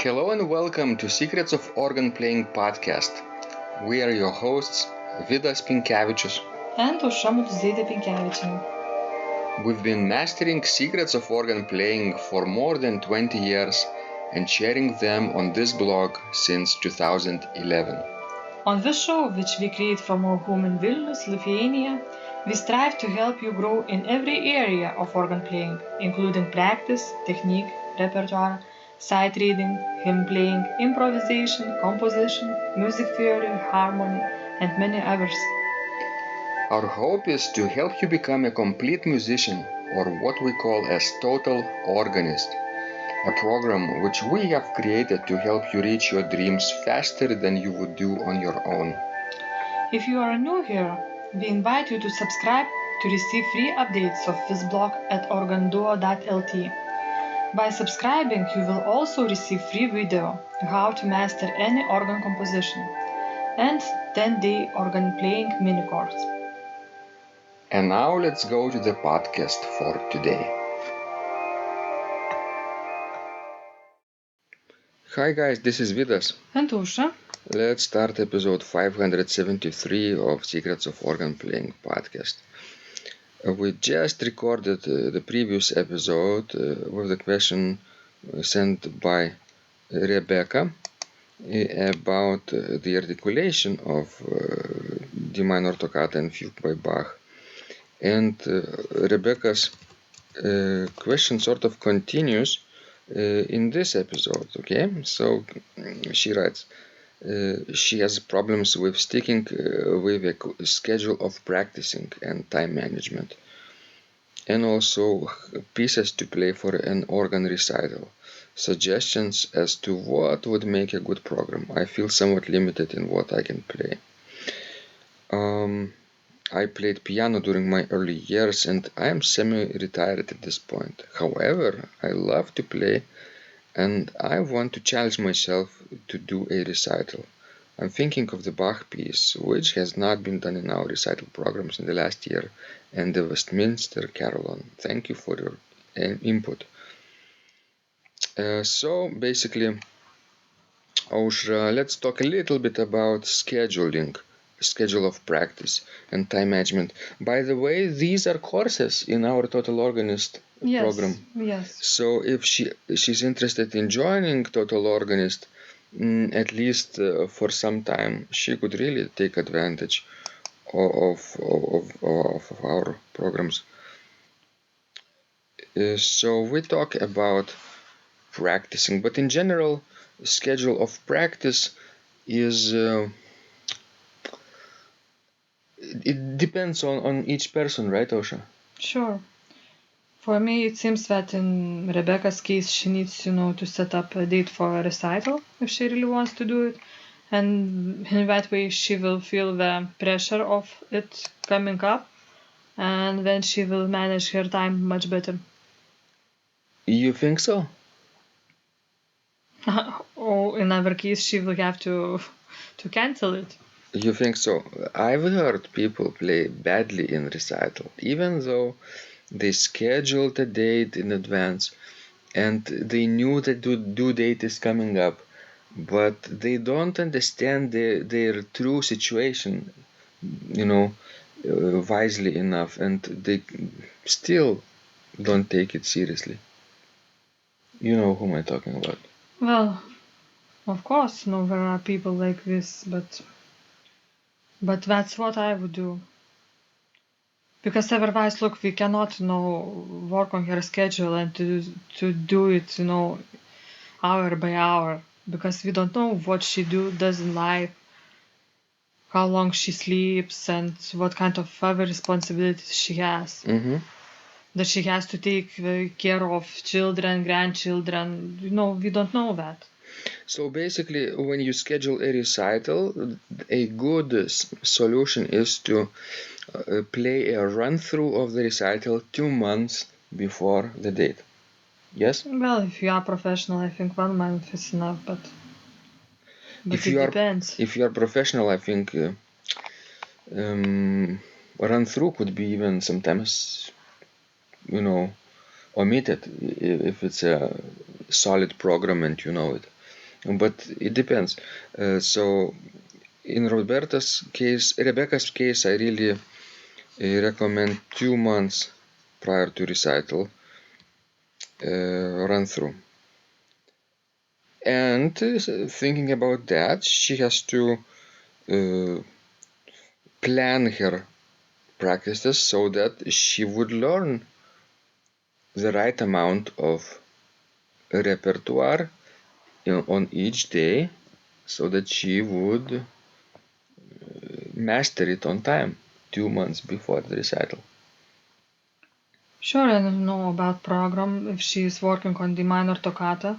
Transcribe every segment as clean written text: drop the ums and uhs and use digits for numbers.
Hello and welcome to Secrets of Organ Playing podcast. We are your hosts, Vidas Pinkevičius and Aušra Mutuzėtė Pinkevičienė. We've been mastering secrets of organ playing for more than 20 years and sharing them on this blog since 2011. On this show, which we create from our home in Vilnius, Lithuania, we strive to help you grow in every area of organ playing, including practice, technique, repertoire, sight reading, hymn playing, improvisation, composition, music theory, harmony, and many others. Our hope is to help you become a complete musician, or what we call as total organist, a program which we have created to help you reach your dreams faster than you would do on your own. If you are new here, we invite you to subscribe to receive free updates of this blog at organduo.lt. By subscribing, you will also receive free video how to master any organ composition and 10-day organ playing mini course. And now let's go to the podcast for today. Hi guys, this is Vidas. And Aušra. Let's start episode 573 of Secrets of Organ Playing podcast. We just recorded the previous episode with the question sent by Rebecca about the articulation of the Minor Toccata and Fugue by Bach. And Rebecca's question sort of continues in this episode, okay? So she writes, she has problems with sticking with a schedule of practicing and time management, and also pieces to play for an organ recital. Suggestions as to what would make a good program. I feel somewhat limited in what I can play. I played piano during my early years and I am semi-retired at this point. However, I love to play and I want to challenge myself to do a recital. I'm thinking of the Bach piece, which has not been done in our recital programs in the last year, and the Westminster Carillon. Thank you for your input. So basically, Aušra, let's talk a little bit about scheduling, schedule of practice and time management. By the way, these are courses in our Total Organist program. Yes. So if she's interested in joining Total Organist, at least for some time, she could really take advantage of our programs. So we talk about practicing, but in general, schedule of practice is it depends on each person, right, Aušra? Sure. For me, it seems that in Rebecca's case, she needs, to set up a date for a recital if she really wants to do it. And in that way, she will feel the pressure of it coming up. And then she will manage her time much better. You think so? Or in other case, she will have to cancel it. You think so? I've heard people play badly in recital, even though they scheduled a date in advance and they knew that due date is coming up, but they don't understand their true situation, wisely enough, and they still don't take it seriously. You know whom I'm talking about. Well, of course, there are people like this, but that's what I would do. Because otherwise, look, we cannot, work on her schedule and to do it, hour by hour. Because we don't know what she does in life, how long she sleeps, and what kind of other responsibilities she has. Mm-hmm. That she has to take care of children, grandchildren. We don't know that. So basically, when you schedule a recital, a good solution is to play a run-through of the recital 2 months before the date. Yes? Well, if you are professional, I think 1 month is enough, but it depends. If you are professional, I think run-through could be even sometimes, omitted if it's a solid program and you know it. but it depends. So in Rebecca's case, I really recommend 2 months prior to recital run through. And thinking about that, she has to plan her practices so that she would learn the right amount of repertoire on each day so that she would master it on time 2 months before the recital. Sure, I don't know about program. If she is working on the Minor Toccata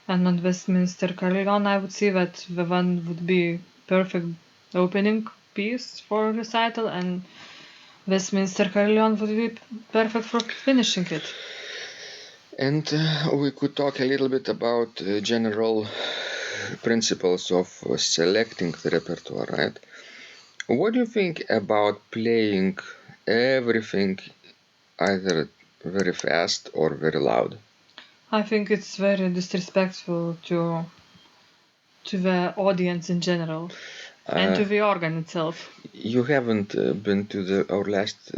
and on Westminster Carillon, I would say that the one would be perfect opening piece for recital, and Westminster Carillon would be perfect for finishing it. And we could talk a little bit about general principles of selecting the repertoire, right? What do you think about playing everything either very fast or very loud? I think it's very disrespectful to the audience in general and to the organ itself. You haven't been to our last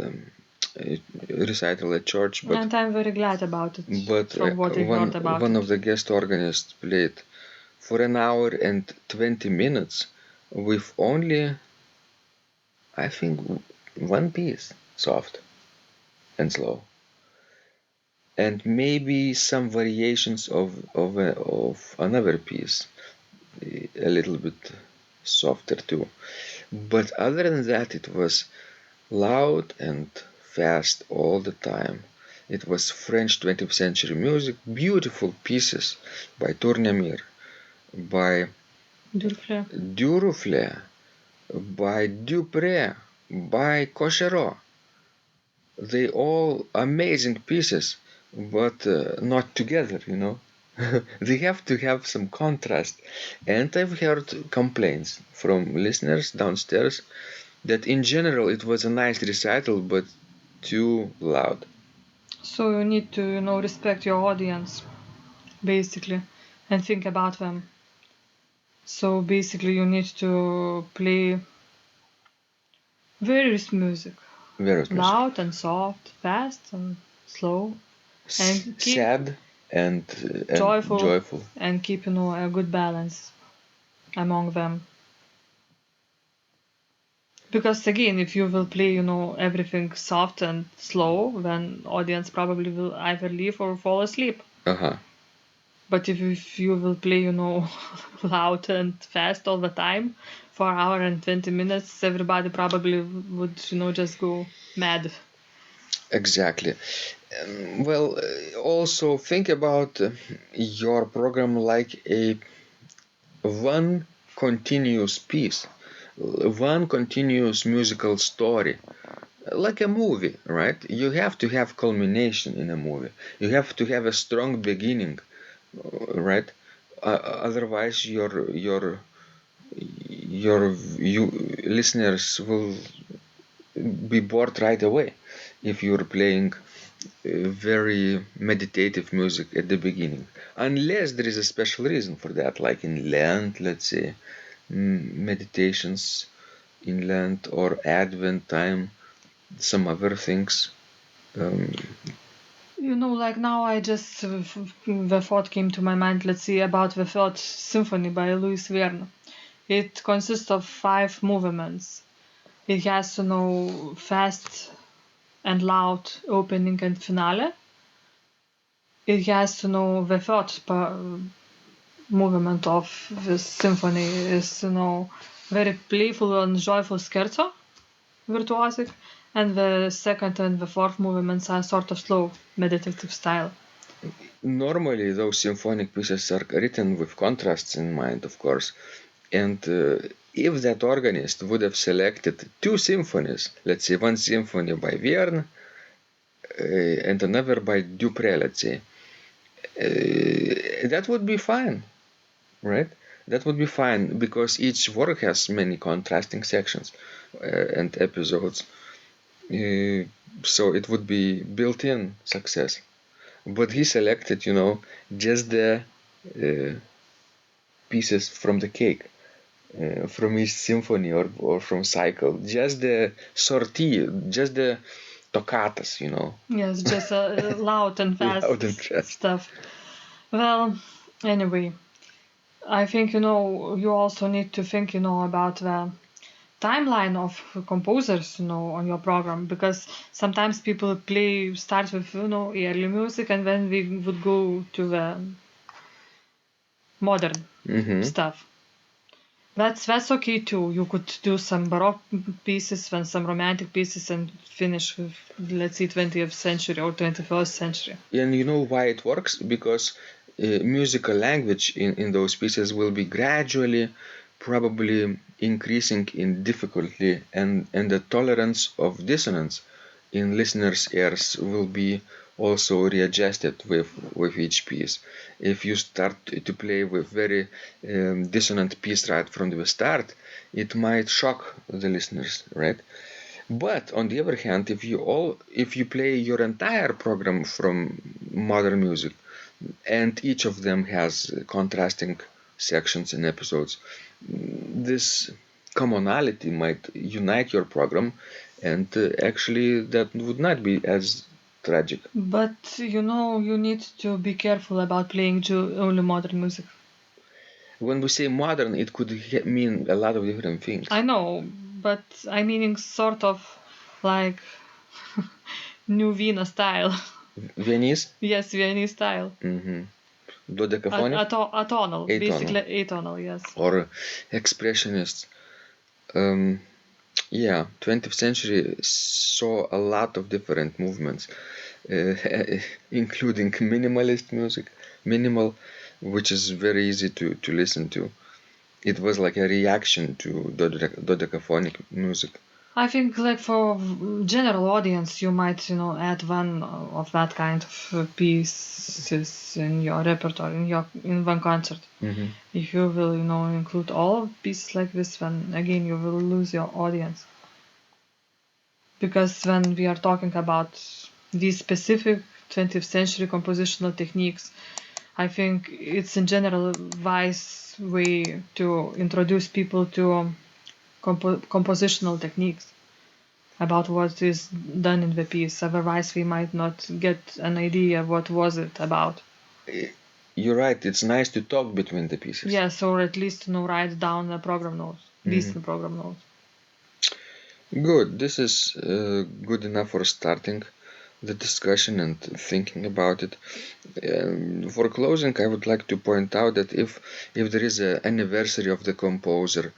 recital at church, but and I'm very glad about it. But from what I heard about one it. of the guest organists played for an hour and 20 minutes with only, I think, one piece, soft and slow, and maybe some variations of another piece, a little bit softer too. But other than that, it was loud and fast all the time. It was French 20th century music, beautiful pieces by Tournemire, by Durufle, by Dupré, by Cocherot. They all amazing pieces, but not together, you know. They have to have some contrast. And I've heard complaints from listeners downstairs that in general it was a nice recital, but too loud. So you need to, respect your audience, basically, and think about them. So basically, you need to play various music. Loud and soft, fast and slow, and keep sad and joyful, and keep a good balance among them. Because again, if you will play everything soft and slow, then audience probably will either leave or fall asleep. But if you will play loud and fast all the time for an hour and 20 minutes, everybody probably would just go mad. Exactly. Well, also think about your program like a one continuous piece, one continuous musical story, like a movie, right? You have to have culmination in a movie. You have to have a strong beginning, right? Otherwise, your listeners will be bored right away if you're playing very meditative music at the beginning, unless there is a special reason for that, like in Lent, let's say, meditations in Lent or Advent time, some other things. Like now I just, the thought came to my mind, let's see, about the Third Symphony by Louis Vierne. It consists of 5 movements. It has, fast and loud opening and finale. It has, the third movement of this symphony is, very playful and joyful scherzo, virtuosic, and the second and the fourth movements are sort of slow, meditative style. Normally, those symphonic pieces are written with contrasts in mind, of course, and if that organist would have selected 2 symphonies, let's say one symphony by Vierne and another by Dupré, let's say, that would be fine, right? That would be fine because each work has many contrasting sections and episodes, so it would be built-in success. But he selected, just the pieces from the cake, from each symphony or from cycle. Just the sortie, just the toccatas, Yes, just loud and fast Loud and fast. stuff. Well, anyway, I think, you also need to think, about the timeline of composers, on your program, because sometimes people start with, early music, and then we would go to the modern stuff. That's okay too. You could do some Baroque pieces and some Romantic pieces and finish with, let's say, 20th century or 21st century. And you know why it works? Because musical language in those pieces will be gradually, probably increasing in difficulty, and the tolerance of dissonance in listeners' ears will be also readjusted with each piece. If you start to play with very dissonant piece right from the start, it might shock the listeners, right? But on the other hand, if you play your entire program from modern music, and each of them has contrasting sections and episodes, this commonality might unite your program, and actually that would not be as tragic. But you need to be careful about playing only modern music. When we say modern, it could mean a lot of different things. I know, but I'm meaning sort of like New Vienna style. Viennese? Yes, Viennese style. Dodecaphonic? Atonal, basically atonal, yes. Or expressionists. Yeah, 20th century saw a lot of different movements, including minimalist music, minimal, which is very easy to listen to. It was like a reaction to dodecaphonic music. I think, like, for general audience, you might, add one of that kind of pieces in your repertoire, in one concert. If you will, include all pieces like this, then again you will lose your audience. Because when we are talking about these specific 20th century compositional techniques, I think it's in general wise way to introduce people to compositional techniques about what is done in the piece. Otherwise, we might not get an idea what was it about. You're right. It's nice to talk between the pieces. Yes, or at least write down the program notes, the program notes. Good. This is good enough for starting the discussion and thinking about it. For closing, I would like to point out that if there is an anniversary of the composer,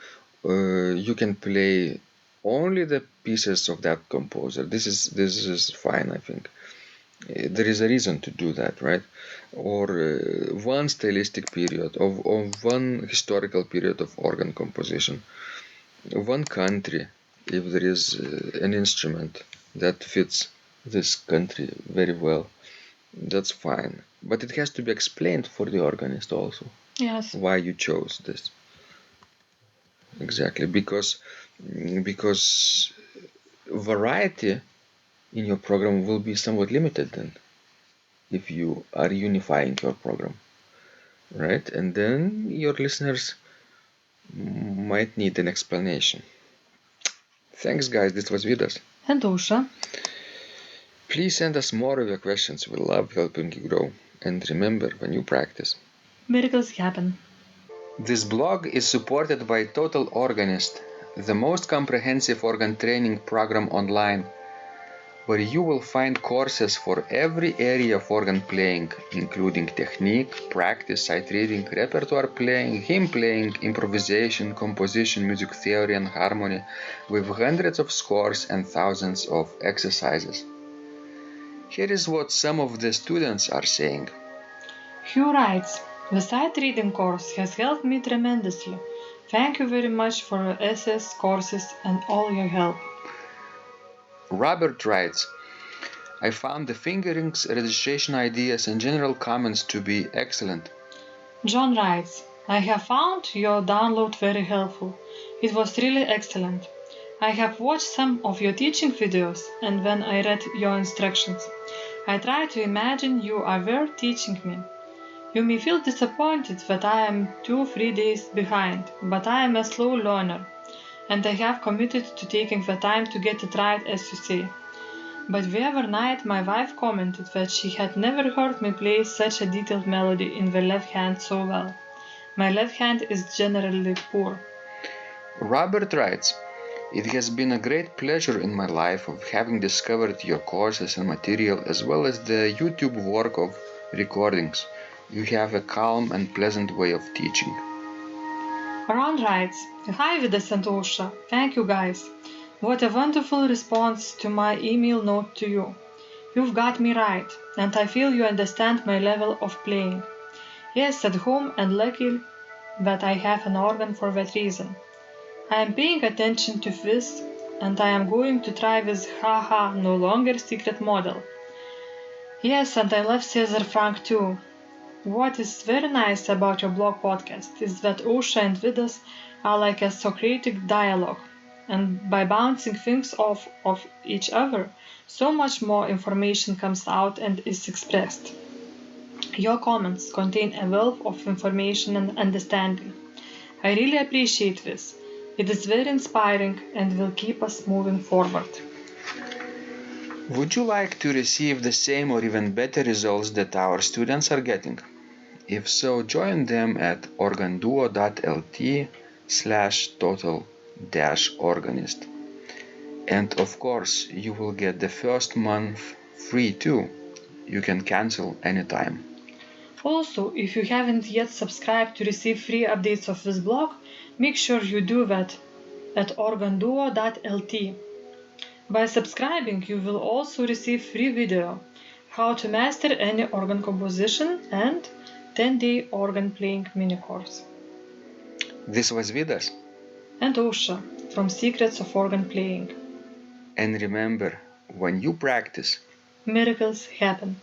you can play only the pieces of that composer. This is fine, I think. There is a reason to do that, right? Or one stylistic period of one historical period of organ composition, one country, if there is an instrument that fits this country very well, that's fine. But it has to be explained for the organist also. Yes. Why you chose this. Exactly, because variety in your program will be somewhat limited then, if you are unifying your program, right? And then your listeners might need an explanation. Thanks, guys. This was Vidas. And Usha. Please send us more of your questions. We love helping you grow. And remember, when you practice, miracles happen. This blog is supported by Total Organist, the most comprehensive organ training program online, where you will find courses for every area of organ playing, including technique, practice, sight reading, repertoire playing, hymn playing, improvisation, composition, music theory, and harmony, with hundreds of scores and thousands of exercises. Here is what some of the students are saying. Hugh writes, "The sight reading course has helped me tremendously. Thank you very much for your SS courses and all your help." Robert writes, "I found the fingerings, registration ideas, and general comments to be excellent." John writes, "I have found your download very helpful. It was really excellent. I have watched some of your teaching videos, and when I read your instructions, I tried to imagine you were teaching me. You may feel disappointed that I am 2-3 days behind, but I am a slow learner, and I have committed to taking the time to get it right, as you say. But the other night my wife commented that she had never heard me play such a detailed melody in the left hand so well. My left hand is generally poor. Robert writes, "It has been a great pleasure in my life of having discovered your courses and material as well as the YouTube work of recordings. You have a calm and pleasant way of teaching." Ron writes, "Hi Vidas and Osha, thank you guys. What a wonderful response to my email note to you. You've got me right, and I feel you understand my level of playing. Yes, at home, and lucky that I have an organ for that reason. I am paying attention to this, and I am going to try this haha no longer secret model. Yes, and I love Cesar Frank too. What is very nice about your blog podcast is that Osha and Vidas are like a Socratic dialogue, and by bouncing things off of each other, so much more information comes out and is expressed. Your comments contain a wealth of information and understanding. I really appreciate this. It is very inspiring and will keep us moving forward." Would you like to receive the same or even better results that our students are getting? If so, join them at organduo.lt/total-organist. And of course, you will get the first month free too. You can cancel anytime. Also, if you haven't yet subscribed to receive free updates of this blog, make sure you do that at organduo.lt. By subscribing, you will also receive free video, how to master any organ composition, and 10-day organ playing mini course. This was Vidas. And Osha from Secrets of Organ Playing. And remember, when you practice, Miracles happen.